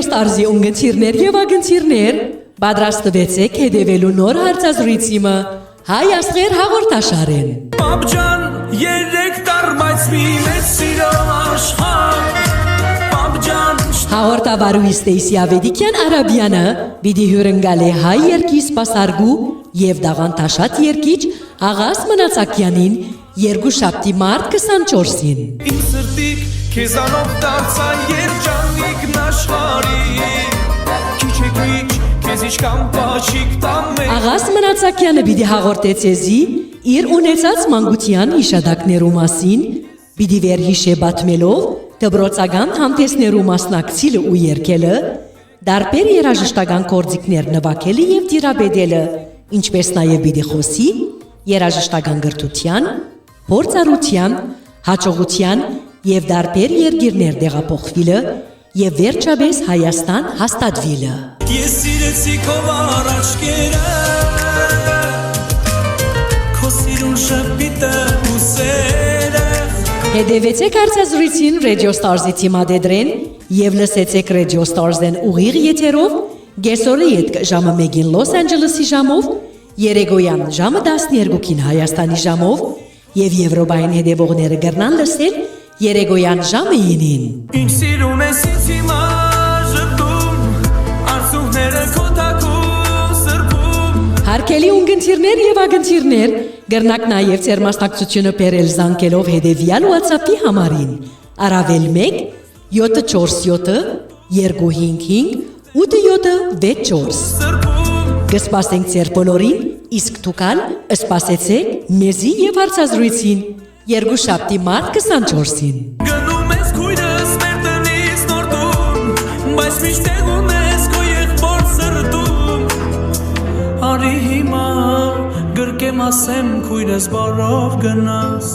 Radio Stars-ի ունգընտիրներ եւ ագընտիրներ, պատրաստվեցեք հետևելու նոր հարցազրույցիմը հայ աստղեր հաղորդաշարեն։ Պապջան, երեք տար, բայց մի մեծ սիրո աշխարհ։ Պապջան, Հաղորդավարուհի Ստեյսի Ավետիքյան Արաբյանը պիտի հյուրընկալի հայ երգի սպասարկու եւ դաղանտաշատ երգիչ Աղաս Մնացակյանին երկուշաբթի մարտ 24-ին։ իմ սրտիկ, քեզանով դարձա երջանիկ աշխարհի։ Քիչ է քիչ, քեզ ինչքան պաչիկ տամե։ Աղաս Մնացակյանը պիտի հաղորդե ցեզի իր ունեցած մանկության հիշադակներու մասին, պիտի վերհիշե բաթմելով դբրոցական համտեսներու մասնակցիլը ու երգելը, դարբեր երաժշտական կորձիկներ նվագելը եւ դիրաբեդելը, ինչպես նաեւ պիտի խոսի երաժշտական գրթության, փորձառության, հաջողության եւ դարբեր երգիրներ դեղափոխվելը եւ վերջապես Հայաստան հաստատվելը։ Ես սիրեցի քո առաջկերը, քո սիրուն շփիտը ու սերը։ Հետևեցեք հարցազրույցին Radio Stars-ի թիմադեդրեն եւ լսեցեք Radio Stars-ն ուղիղ եթերով գեսորի հետ ժամը 1-ին Լոս Անջելեսի ժամով, երեկոյան ժամը 12-ին Հայաստանի ժամով եւ Եվրոպային հետևողները կգրնան լսել երեկոյան ժամը 9-ին։ Ինչ սիրուն ես ինձ հիմա ժպտում, արցունքները քո թակում սրբում։ Հարկելի ունգընտիրներ եւ ագընտիրներ, կգրնակ նաեւ ձեր մասնակցությունը բերել զանգելով հետեւյալ WhatsApp-ի համարին՝ առավել 1 747 255 8764։ Կսպասենք ձեր բոլորին, իսկ դուքալ սպասեցեք մեզի եւ հարցազրույցին երկուշաբթի մարտ 24-ին։ Գնում ես քույրս մեր տնից նոր տուն, բայց միշտ ունես քո եղբոր սրտում։ Արի հիմա գրկեմ ասեմ քույրս բարով գնաս։